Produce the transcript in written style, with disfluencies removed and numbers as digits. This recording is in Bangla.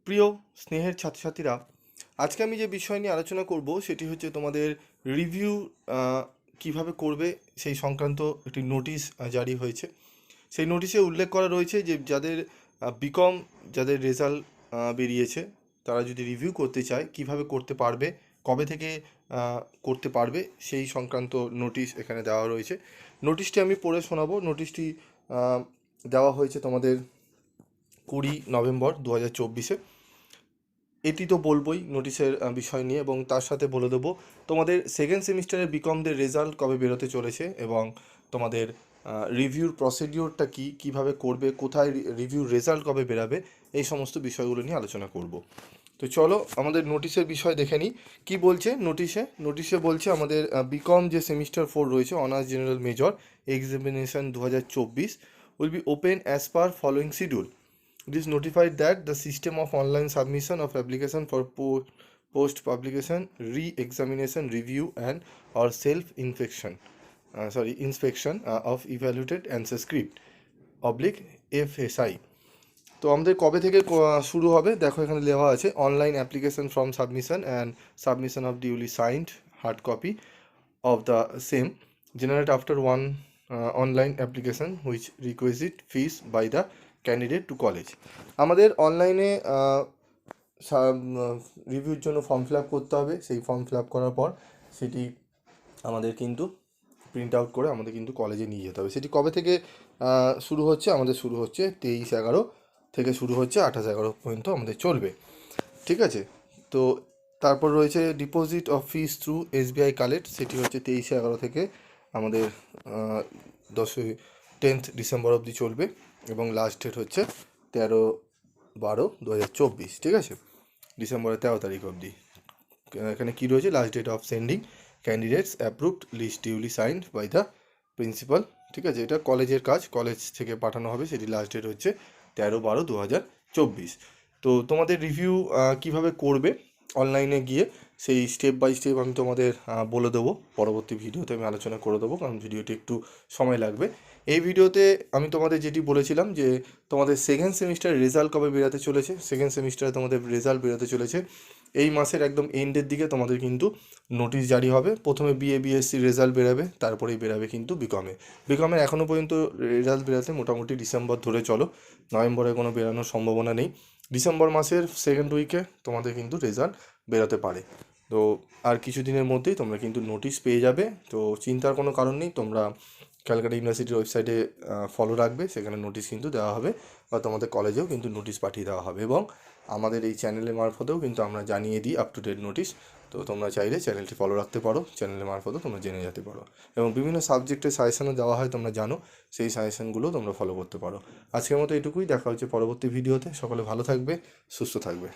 প্রিয় স্নেহের ছাত্রছাত্রীরা, আজকে আমি যে বিষয় নিয়ে আলোচনা করব সেটি হচ্ছে তোমাদের রিভিউ কিভাবে করবে সেই সংক্রান্ত একটি নোটিশ জারি হয়েছে। সেই নোটিশে উল্লেখ করা রয়েছে যে যাদের বিকম যাদের রেজাল্ট বেরিয়েছে তারা যদি রিভিউ করতে চায় কিভাবে করতে পারবে, কবে থেকে করতে পারবে সেই সংক্রান্ত নোটিশ এখানে দেওয়া রয়েছে। নোটিশটি আমি পড়ে শোনাবো। নোটিশটি দেওয়া হয়েছে তোমাদের 20 নভেম্বর 2024-এ। এটি তো বলবোই নোটিশের বিষয় নিয়ে, এবং তার সাথে বলে দেবো তোমাদের সেকেন্ড সেমিস্টারের বিকমদের রেজাল্ট কবে বেরোতে চলেছে এবং তোমাদের রিভিউর প্রসিডিওরটা কী, কীভাবে করবে, কোথায় রিভিউর রেজাল্ট কবে বেরাবে, এই সমস্ত বিষয়গুলো নিয়ে আলোচনা করব। তো চলো আমাদের নোটিশের বিষয় দেখে নিই। কী বলছে নোটিশে বলছে আমাদের বিকম যে সেমিস্টার 4 রয়েছে, honours general major examination 2024 will be open as per following schedule. It is notified that the system of online submission of application for post-publication, re-examination, review and or inspection of evaluated answer script (FSI). তো আমাদের কবে থেকে শুরু হবে দেখো, এখানে দেওয়া আছে online application from submission and submission of duly signed hard copy of the same generate after one online application which requisite fees by the candidate to college. আমাদের অনলাইনে রিভিউর জন্য ফর্ম ফিল আপ করতে হবে। সেই ফর্ম ফিল আপ করার পর সেটি আমাদের কিন্তু প্রিন্ট আউট করে আমাদের কিন্তু কলেজে নিয়ে যেতে হবে। সেটি কবে থেকে শুরু হচ্ছে? আমাদের শুরু হচ্ছে 23/11 থেকে শুরু হচ্ছে 28/11 পর্যন্ত আমাদের চলবে, ঠিক আছে? তো তারপর রয়েছে deposit of fees through SBI collect, সেটি হচ্ছে 23/11 থেকে আমাদের 10th ডিসেম্বর অবধি চলবে, এবং লাস্ট ডেট হচ্ছে 13/12/2024, ঠিক আছে? ডিসেম্বরের 13 তারিখ অবধি। এখানে কী রয়েছে? Last date of sending candidates approved list duly signed by the principal, ঠিক আছে? এটা কলেজের কাজ, কলেজ থেকে পাঠানো হবে। সেটি লাস্ট ডেট হচ্ছে 13/12/2024। তো তোমাদের রিভিউ কিভাবে করবে অনলাইনে গিয়ে সেই স্টেপ বাই স্টেপ আমি তোমাদের বলে দেবো। পরবর্তী ভিডিওতে আমি আলোচনা করে দেবো, কারণ ভিডিওটি একটু সময় লাগবে। এই ভিডিওতে আমি তোমাদের যেটি বলেছিলাম যে তোমাদের সেকেন্ড সেমিস্টারের রেজাল্ট কবে বেরোতে চলেছে। সেকেন্ড সেমিস্টারে তোমাদের রেজাল্ট বেরোতে চলেছে এই মাসের একদম এন্ডের দিকে। তোমাদের কিন্তু নোটিশ জারি হবে। প্রথমে BSc রেজাল্ট বেরোবে, তারপরেই বেরোবে কিন্তু বিকমের এখনও পর্যন্ত রেজাল্ট বেরোতে মোটামুটি ডিসেম্বর ধরে চলো। নভেম্বরে কোনো বেরোনোর সম্ভাবনা নেই। ডিসেম্বর মাসের সেকেন্ড উইকে তোমাদের কিন্তু রেজাল্ট বেরোতে পারে। তো আর কিছু দিনের মধ্যেই তোমরা কিন্তু নোটিশ পেয়ে যাবে। তো চিন্তার কোনো কারণ নেই, তোমরা ক্যালকাটা ইউনিভার্সিটির ওয়েবসাইটে ফলো রাখবে, সেখানে নোটিশ কিন্তু দেওয়া হবে, বা তোমাদের কলেজেও কিন্তু নোটিশ পাঠিয়ে দেওয়া হবে। এবং আমাদের এই চ্যানেলের মারফতেও কিন্তু আমরা জানিয়ে দিই আপ টু ডেট নোটিশ। তো তোমরা চাইলে চ্যানেলটি ফলো রাখতে পারো, চ্যানেলের মারফতেও তোমরা জেনে যেতে পারো। এবং বিভিন্ন সাবজেক্টের সাজেশনও দেওয়া হয়, তোমরা জানো, সেই সাজেশনগুলো তোমরা ফলো করতে পারো। আজকের মতো এটুকুই, দেখা হচ্ছে পরবর্তী ভিডিওতে। সকলে ভালো থাকবে, সুস্থ থাকবে।